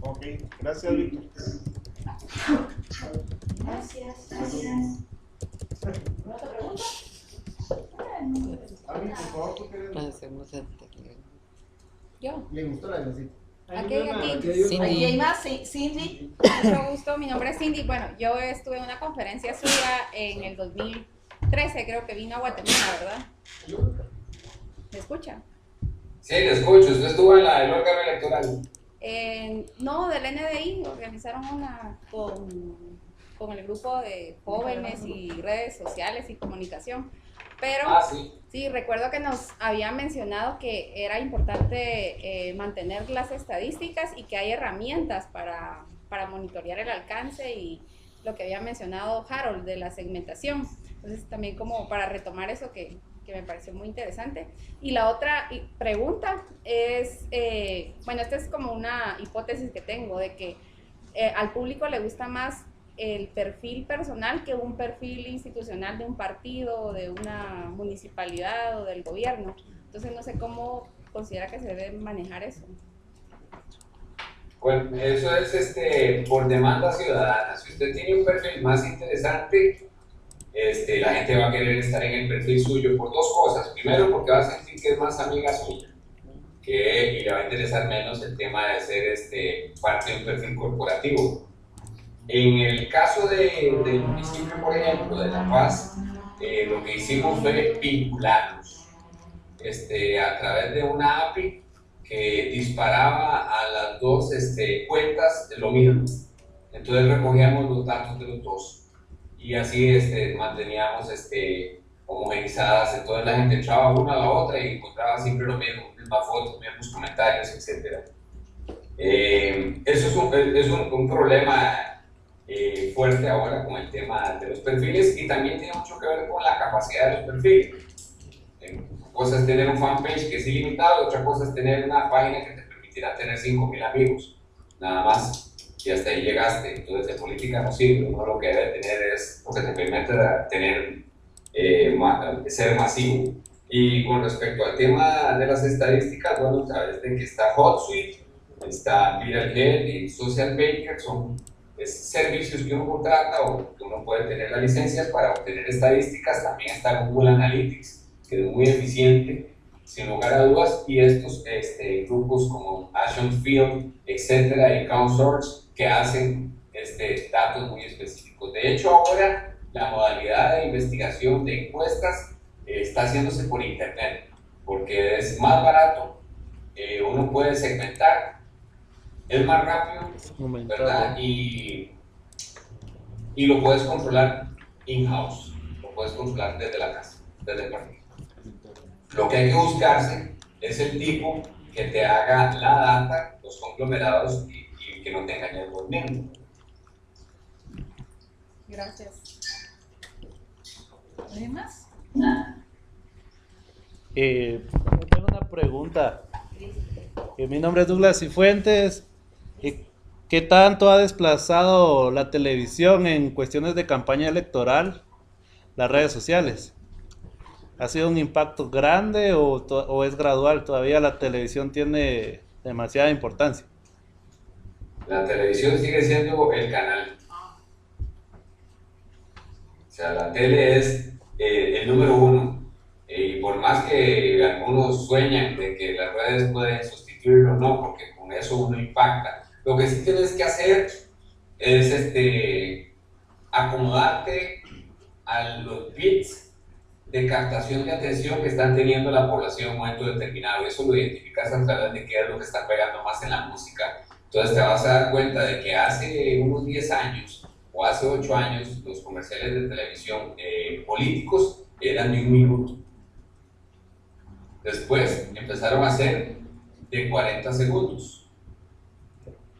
Ok, gracias, Víctor. Gracias. ¿Otra pregunta? Ami, por favor, ¿tú quieres? Yo. Le gustó la de Aquí. Aquí hay más, Cindy. Mucho gusto, mi nombre es Cindy. Bueno, yo estuve en una conferencia suya en el 2013, creo que vino a Guatemala, ¿verdad? ¿Me escucha? Sí, le escucho. Usted estuvo en la del órgano electoral. No, del NDI, organizaron una con el grupo de jóvenes y redes sociales y comunicación. Pero sí, recuerdo que nos habían mencionado que era importante mantener las estadísticas y que hay herramientas para monitorear el alcance y lo que había mencionado Harold de la segmentación. Entonces también como para retomar eso que me pareció muy interesante. Y la otra pregunta es, bueno, esta es como una hipótesis que tengo de que al público le gusta más el perfil personal que un perfil institucional de un partido, de una municipalidad o del gobierno. Entonces no sé cómo considera que se debe manejar eso. Bueno, eso es por demanda ciudadana. Si usted tiene un perfil más interesante, la gente va a querer estar en el perfil suyo por dos cosas. Primero, porque va a sentir que es más amiga suya, y le va a interesar menos el tema de ser parte de un perfil corporativo. En el caso del municipio, por ejemplo, de La Paz, lo que hicimos fue vincularnos a través de una API que disparaba a las dos cuentas lo mismo. Entonces recogíamos los datos de los dos y así manteníamos homogenizadas. Entonces la gente entraba una a la otra y encontraba siempre lo mismo, mismas fotos, mismos comentarios, etc. Eso es un problema fuerte ahora con el tema de los perfiles, y también tiene mucho que ver con la capacidad de los perfiles. Una cosa es tener un fanpage que es ilimitado, otra cosa es tener una página que te permitirá tener 5,000 amigos, nada más, y hasta ahí llegaste. Entonces de política no sirve. Uno lo que debe tener es lo que te permite tener, ser masivo. Y con respecto al tema de las estadísticas, bueno, sabes de que está HotSuite, está ViralHead y SocialBaker, son servicios que uno contrata o que uno puede tener las licencias para obtener estadísticas. También está Google Analytics, que es muy eficiente, sin lugar a dudas, y estos grupos como Action Field, etcétera, y CountSource, que hacen datos muy específicos. De hecho, ahora la modalidad de investigación de encuestas está haciéndose por internet, porque es más barato, uno puede segmentar, es más rápido, ¿verdad? Y lo puedes controlar in-house, lo puedes controlar desde la casa, desde el partido. Lo que hay que buscarse es el tipo que te haga la data, los conglomerados, y que no te engañe vos mismo. Gracias. ¿Alguien más? Tengo una pregunta. Mi nombre es Douglas Cifuentes. ¿Qué tanto ha desplazado la televisión en cuestiones de campaña electoral las redes sociales? ¿Ha sido un impacto grande o es gradual? Todavía la televisión tiene demasiada importancia. La televisión sigue siendo el canal. O sea, la tele es el número uno. Y por más que algunos sueñan de que las redes pueden sustituirlo, no, porque con eso uno impacta. Lo que sí tienes que hacer es acomodarte a los bits de captación de atención que están teniendo la población en un momento determinado. Y eso lo identificas a través de qué es lo que está pegando más en la música. Entonces te vas a dar cuenta de que hace unos 10 años o hace 8 años los comerciales de televisión políticos eran de 1 minuto. Después empezaron a ser de 40 segundos.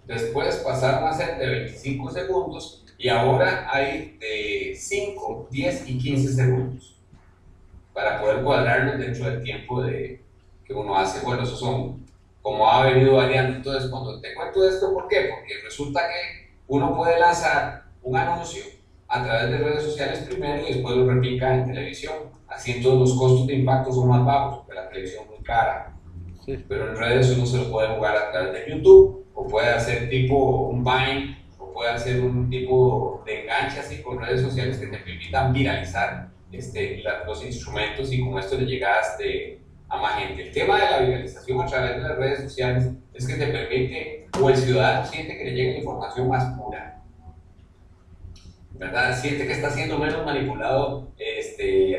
Después pasaron a ser de 25 segundos y ahora hay de 5, 10 y 15 segundos para poder cuadrarnos dentro del tiempo que uno hace. Bueno, esos son como ha venido variando. Entonces, cuando te cuento esto, ¿por qué? Porque resulta que uno puede lanzar un anuncio a través de redes sociales primero y después lo replica en televisión. Así entonces los costos de impacto son más bajos, porque la televisión es muy cara. Sí. Pero en redes uno se lo puede jugar a través de YouTube, o puede hacer tipo un Vine, o puede hacer un tipo de enganche así con redes sociales que te permitan viralizar los instrumentos, y con esto le llegas a más gente. El tema de la viralización a través de las redes sociales es que te permite, o el ciudadano siente que le llega la información más pura, ¿verdad? Siente que está siendo menos manipulado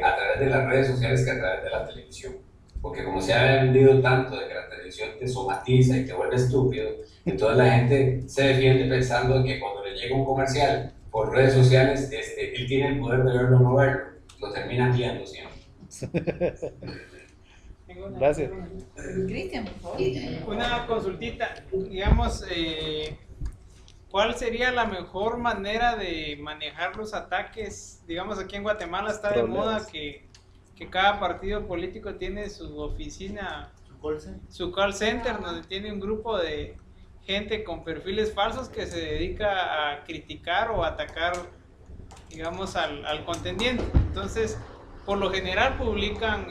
a través de las redes sociales que a través de la televisión. Porque como se ha vendido tanto de que la televisión te somatiza y te vuelve estúpido, entonces la gente se defiende pensando que cuando le llega un comercial por redes sociales, él tiene el poder de verlo o no verlo. Lo termina viendo siempre. Gracias. Cristian, por favor. Una consultita, digamos, ¿cuál sería la mejor manera de manejar los ataques? Digamos, aquí en Guatemala está de moda que cada partido político tiene su oficina, su call center, donde tiene un grupo de gente con perfiles falsos que se dedica a criticar o atacar, digamos, al contendiente. Entonces, por lo general publican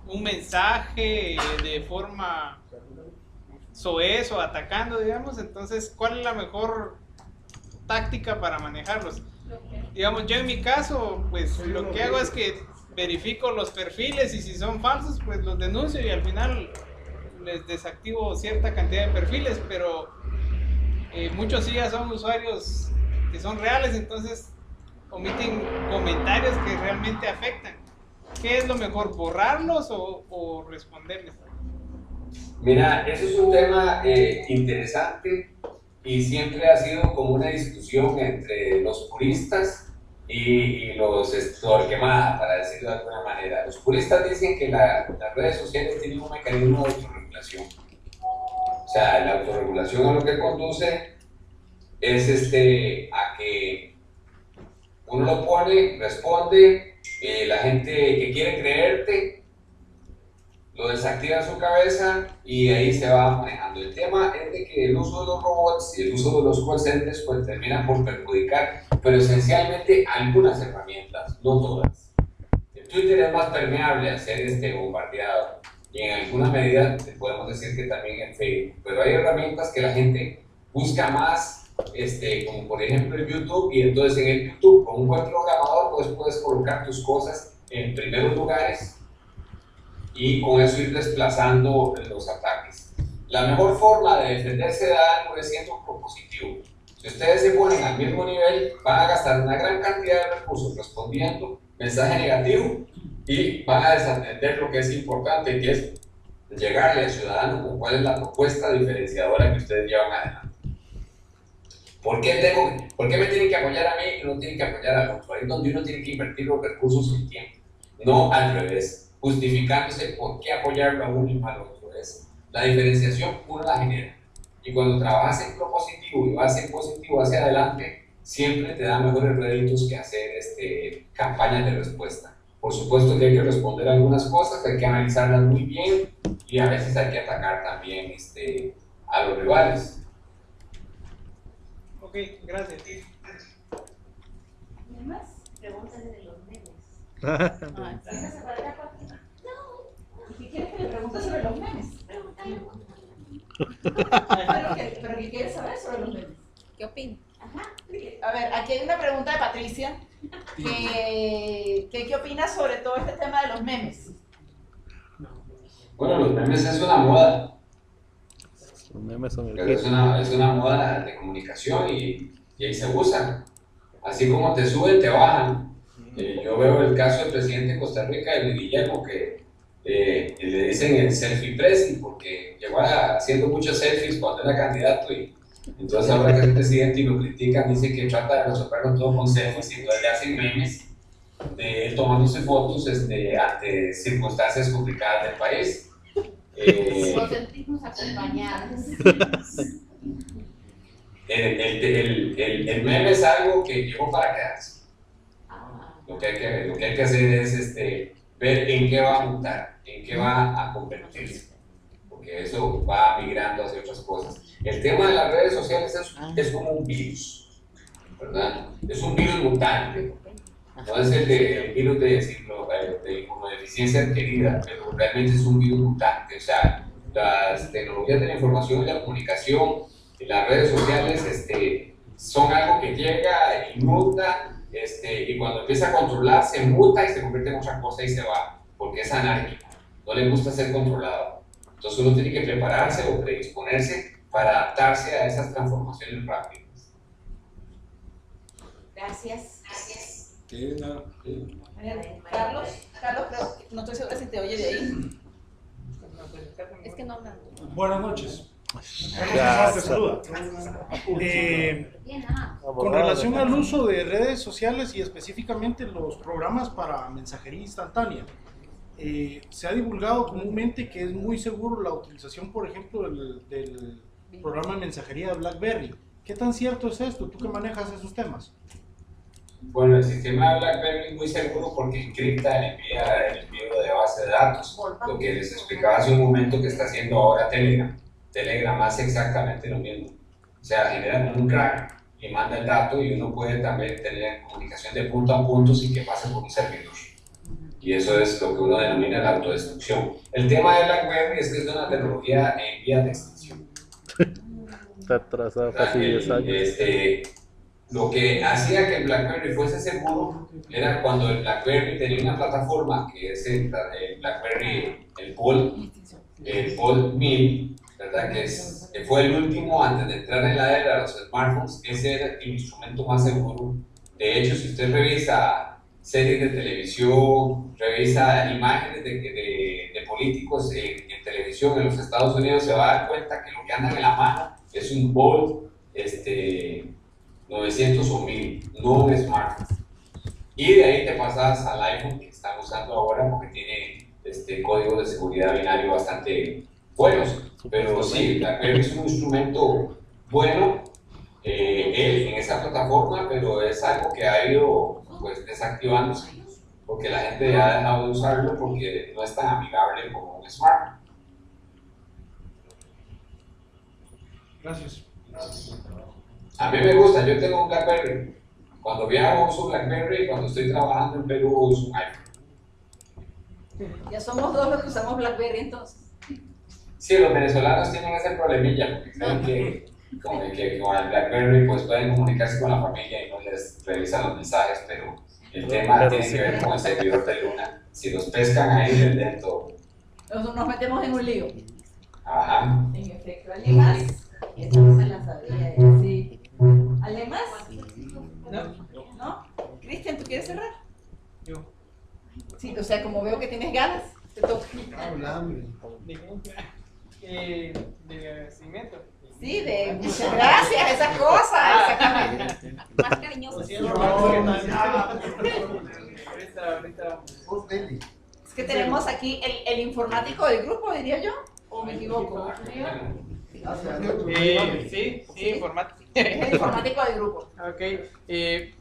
un mensaje de forma soez o atacando, digamos. Entonces, ¿cuál es la mejor táctica para manejarlos? Digamos, yo en mi caso, pues lo que hago es que verifico los perfiles y si son falsos, pues los denuncio y al final les desactivo cierta cantidad de perfiles, pero muchos sí ya son usuarios que son reales, entonces omiten comentarios que realmente afectan. ¿Qué es lo mejor, borrarlos o responderles? Mira, eso es un tema interesante y siempre ha sido como una discusión entre los puristas y los torquemadas, para decirlo de alguna manera. Los puristas dicen que las redes sociales tienen un mecanismo de autorregulación. O sea, la autorregulación a lo que conduce es a que uno lo pone, responde, la gente que quiere creerte lo desactiva en su cabeza y ahí se va manejando. El tema es de que el uso de los robots y el uso de los call centers pues terminan por perjudicar, pero esencialmente algunas herramientas, no todas. El Twitter es más permeable a ser bombardeado y en alguna medida podemos decir que también en Facebook, pero hay herramientas que la gente busca más, como por ejemplo el YouTube, y entonces en el YouTube con un buen programador pues puedes colocar tus cosas en primeros lugares y con eso ir desplazando los ataques. La mejor forma de defenderse de algo es siendo propositivo. Si ustedes se ponen al mismo nivel, van a gastar una gran cantidad de recursos respondiendo mensaje negativo y van a desatender lo que es importante, que es llegarle al ciudadano con cuál es la propuesta diferenciadora que ustedes llevan adelante. ¿Por qué me tienen que apoyar a mí y no tienen que apoyar al otro? Ahí es donde uno tiene que invertir los recursos y el tiempo, no al revés, justificándose por qué apoyarlo a uno y no al otro. La diferenciación uno la genera. Y cuando trabajas en propositivo y vas en positivo hacia adelante, siempre te da mejores réditos que hacer campañas de respuesta. Por supuesto que hay que responder algunas cosas, hay que analizarlas muy bien y a veces hay que atacar también a los rivales. Ok, gracias. ¿Qué más? Pregúntale de los memes. ¿Esa se para la cortina? No. ¿Y qué quieres que le pregunte sobre los memes? Pregúntale. ¿Pero qué quieres saber sobre los memes? ¿Qué opinas? Ajá. A ver, aquí hay una pregunta de Patricia. ¿Qué opinas sobre todo este tema de los memes? Bueno, los memes es una moda. Los memes son el Pero es una moda de comunicación y ahí se usan. Así como te suben, te bajan. Yo veo el caso del presidente de Costa Rica, de Guillermo, que le dicen el selfie presi porque lleva haciendo muchos selfies cuando era candidato y entonces ahora que es presidente y lo critican, dice que trata de resolverlo todo con selfies y entonces le hacen memes de él tomándose fotos ante circunstancias complicadas del país. Nos sentimos acompañados. El meme es algo que llegó para quedarse. Lo que hay que hacer es ver en qué va a mutar, en qué va a convertirse, porque eso va migrando hacia otras cosas. El tema de las redes sociales es como un virus, ¿verdad? Es un virus mutante. No es el virus de inmunodeficiencia adquirida, pero realmente es un virus mutante. O sea, las tecnologías de la información y la comunicación y las redes sociales son algo que llega y muta, y cuando empieza a controlar se muta y se convierte en otra cosa y se va, porque es anárquico, no le gusta ser controlado. Entonces uno tiene que prepararse o predisponerse para adaptarse a esas transformaciones rápidas. Gracias. Carlos, no estoy segura si te oye de ahí. Es que no hablan. Buenas noches. Ya, Te saluda. Con relación al uso de redes sociales y específicamente los programas para mensajería instantánea, se ha divulgado comúnmente que es muy seguro la utilización, por ejemplo, del programa de mensajería de BlackBerry. ¿Qué tan cierto es esto? ¿Tú que manejas esos temas? Bueno, el sistema de BlackBerry es muy seguro porque encripta el envío de base de datos. Lo que les explicaba hace un momento que está haciendo ahora Telegram. Telegram hace exactamente lo mismo. O sea, genera un crack y manda el dato y uno puede también tener comunicación de punto a punto sin que pase por un servidor. Y eso es lo que uno denomina la autodestrucción. El tema de BlackBerry es que es una tecnología en vía de extinción. Está atrasado casi 10 años. Lo que hacía que el BlackBerry fuese seguro era cuando el BlackBerry tenía una plataforma que es el BlackBerry, el Bold 1000, ¿verdad? Que fue el último antes de entrar en la era de los smartphones. Ese era el instrumento más seguro. De hecho, si usted revisa series de televisión, revisa imágenes de políticos en televisión en los Estados Unidos, se va a dar cuenta que lo que andan en la mano es un Bold 900 o 1000, no un smartphone. Y de ahí te pasas al iPhone que están usando ahora porque tiene código de seguridad binario bastante buenos, pero sí, BlackBerry es un instrumento bueno en esa plataforma, pero es algo que ha ido pues desactivándose porque la gente ya ha dejado de usarlo porque no es tan amigable como un smartphone. Gracias. A mí me gusta, yo tengo un BlackBerry. Cuando viajo uso BlackBerry, cuando estoy trabajando en Perú uso un iPhone. Ya somos dos los que usamos BlackBerry entonces. Sí, los venezolanos tienen ese problemilla porque creen que con el BlackBerry pues pueden comunicarse con la familia y no les revisan los mensajes, pero el tema tiene que ver con el servidor de Luna. Si los pescan ahí, les den todo. Nos metemos en un lío. Ajá. En efecto. ¿Alguien más? Esa no me la sabía. Sí. ¿Alguien más? ¿No? Cristian, ¿tú quieres cerrar? Yo. Sí, o sea, como veo que tienes ganas, te toca. De agradecimiento. Sí, de muchas gracias, esas cosas, exactamente. Más cariñosas. Ahorita. Es que tenemos aquí el informático del grupo, diría yo, ¿o me equivoco? Sí, informático. Es el informático del grupo. Ok,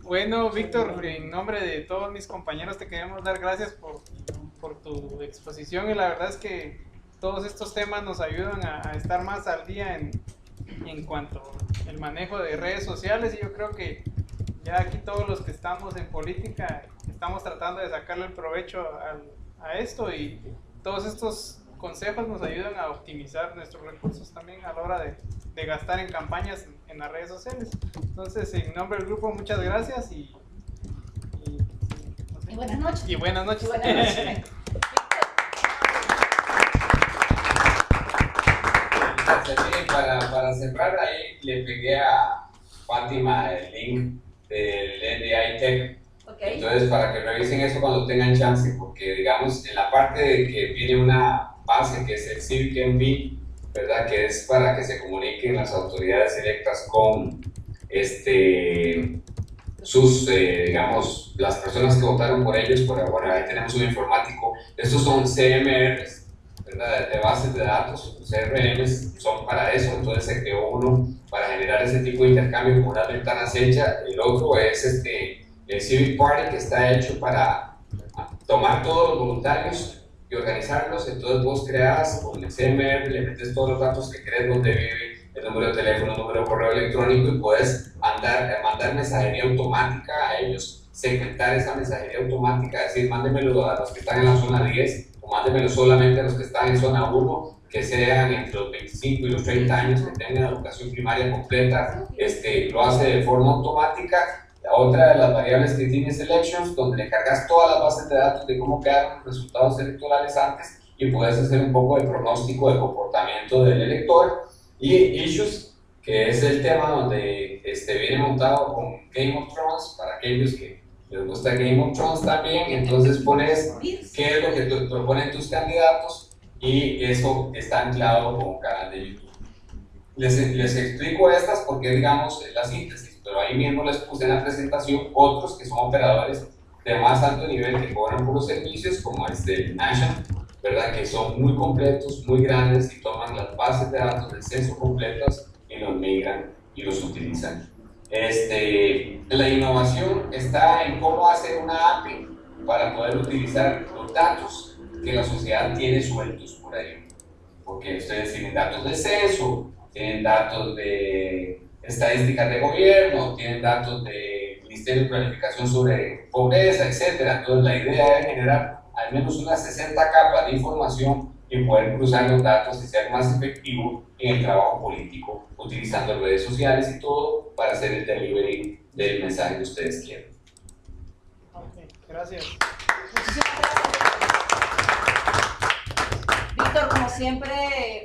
bueno, Víctor, en nombre de todos mis compañeros te queremos dar gracias por tu exposición y la verdad es que todos estos temas nos ayudan a estar más al día en cuanto al manejo de redes sociales y yo creo que ya aquí todos los que estamos en política estamos tratando de sacarle el provecho a esto y todos estos consejos nos ayudan a optimizar nuestros recursos también a la hora de gastar en campañas en las redes sociales. Entonces, en nombre del grupo, muchas gracias y no sé. Y buenas noches. Y buenas noches. Y buenas noches. Para cerrar ahí, le pegué a Fátima el link del NDI Tech. Okay. Entonces, para que revisen eso cuando tengan chance, porque digamos, en la parte de que viene una base que es el Civic MV, ¿verdad? Que es para que se comuniquen las autoridades electas con sus, digamos, las personas que votaron por ellos. Bueno, ahí tenemos un informático. Estos son CMRs, ¿verdad? De bases de datos. Los CRMs son para eso, entonces se creó uno para generar ese tipo de intercambio con unas ventanas hechas. El otro es el Civic Party, que está hecho para tomar todos los voluntarios y organizarlos. Entonces vos creas con el CMR, le metes todos los datos que querés, donde vive, el número de teléfono, el número de correo electrónico y puedes mandar mensajería automática a ellos, segmentar esa mensajería automática, decir, mándemelo a los que están en la zona 10 o mándemelo solamente a los que están en zona 1, que sean entre los 25 y los 30 años, que tengan educación primaria completa, lo hace de forma automática. Otra de las variables que tiene es Elections, donde le cargas todas las bases de datos de cómo quedaron los resultados electorales antes y puedes hacer un poco de pronóstico de comportamiento del elector. Y Issues, que es el tema donde viene montado con Game of Thrones, para aquellos que les gusta Game of Thrones también, entonces pones qué es lo que proponen tus candidatos y eso está anclado con un canal de YouTube. Les explico estas porque digamos la síntesis, pero ahí mismo les puse en la presentación otros que son operadores de más alto nivel que cobran por los servicios, como Nation, ¿verdad? Que son muy completos, muy grandes y toman las bases de datos del censo completas y los migran y los utilizan. La innovación está en cómo hacer una API para poder utilizar los datos que la sociedad tiene sueltos por ahí, porque ustedes tienen datos del censo, tienen datos de estadísticas de gobierno, tienen datos del Ministerio de Planificación sobre pobreza, etc. Entonces la idea es generar al menos unas 60 capas de información y poder cruzar los datos y ser más efectivo en el trabajo político, utilizando redes sociales y todo para hacer el delivery del mensaje que ustedes quieren. Okay, gracias. Muchísimas gracias. Víctor, como siempre,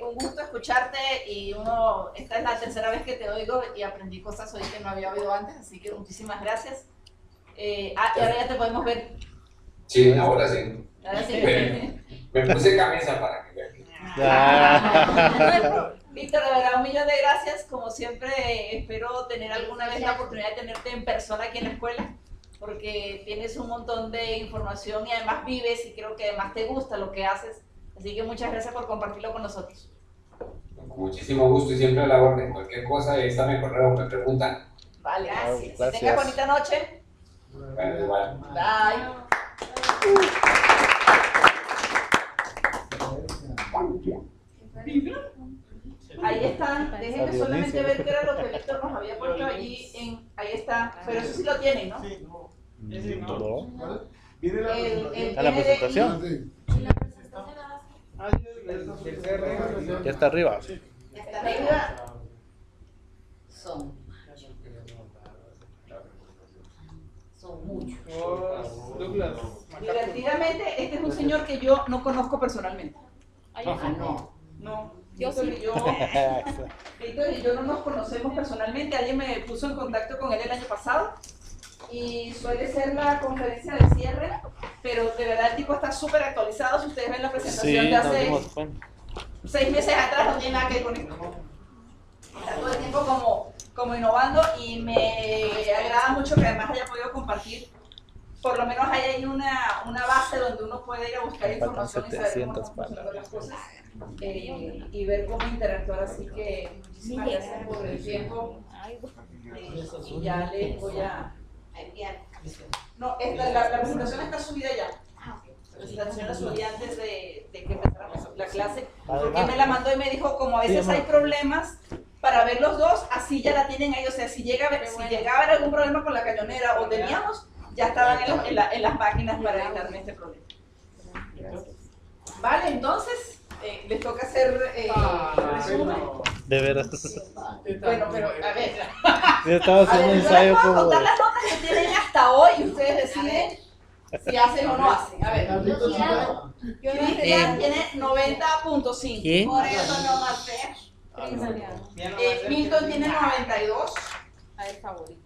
un gusto escucharte y esta es la tercera vez que te oigo y aprendí cosas hoy que no había oído antes, así que muchísimas gracias. Y ahora ya te podemos ver. Sí, ahora sí. Ahora sí. Me puse camisa para que vean. Víctor, de verdad, un millón de gracias. Como siempre, espero tener alguna vez la oportunidad de tenerte en persona aquí en la escuela, porque tienes un montón de información y además vives y creo que además te gusta lo que haces. Así que muchas gracias por compartirlo con nosotros. Con muchísimo gusto y siempre a la orden. Cualquier cosa, ahí está mi correo, me preguntan. Vale, gracias. Gracias. Tenga bonita noche. Bueno, igual. Bye. Ahí están, déjenme solamente ver qué era lo que Víctor nos había puesto allí. Ahí está, pero eso sí lo tienen, ¿no? Sí, ese no. No. Viene la El ¿A la NDI. presentación? Ah, sí, del CR. Ya está arriba. Está arriba. Son muchos. Oh, Douglas. Divertidamente, este es un señor que yo no conozco personalmente. Ay, No. Yo Víctor sí. y yo, Víctor y yo no nos conocemos personalmente. Alguien me puso en contacto con él el año pasado y suele ser la conferencia de cierre, pero de verdad el tipo está súper actualizado. Si ustedes ven la presentación Sí, de nos hace dimos cuenta. 6 meses atrás, no tiene nada que ver con esto. Está todo el tiempo como innovando y me agrada mucho que además haya podido compartir. Por lo menos hay ahí una base donde uno puede ir a buscar información y saber cómo están funcionando las cosas y ver cómo interactuar. Así que muchísimas gracias por el tiempo y ya les voy a enviar. No, la presentación está subida ya. La presentación la subí antes de que empezáramos la clase porque me la mandó y me dijo como a veces hay problemas para ver los dos, así ya la tienen ahí. O sea, si llegaba a haber algún problema con la cañonera o teníamos, ya estaban en las máquinas para evitarme este problema. Vale, entonces les toca hacer resumen. De veras. Bueno, pero a ver. Yo estaba haciendo un Yo les ensayo puedo como. contar las notas que tienen hasta hoy y ustedes deciden si hacen o no hacen. A ver, Cristian tiene 90.5. ¿Quién? Por eso no más sé. Ya no va a ser. Milton tiene 92. A ver, favorito.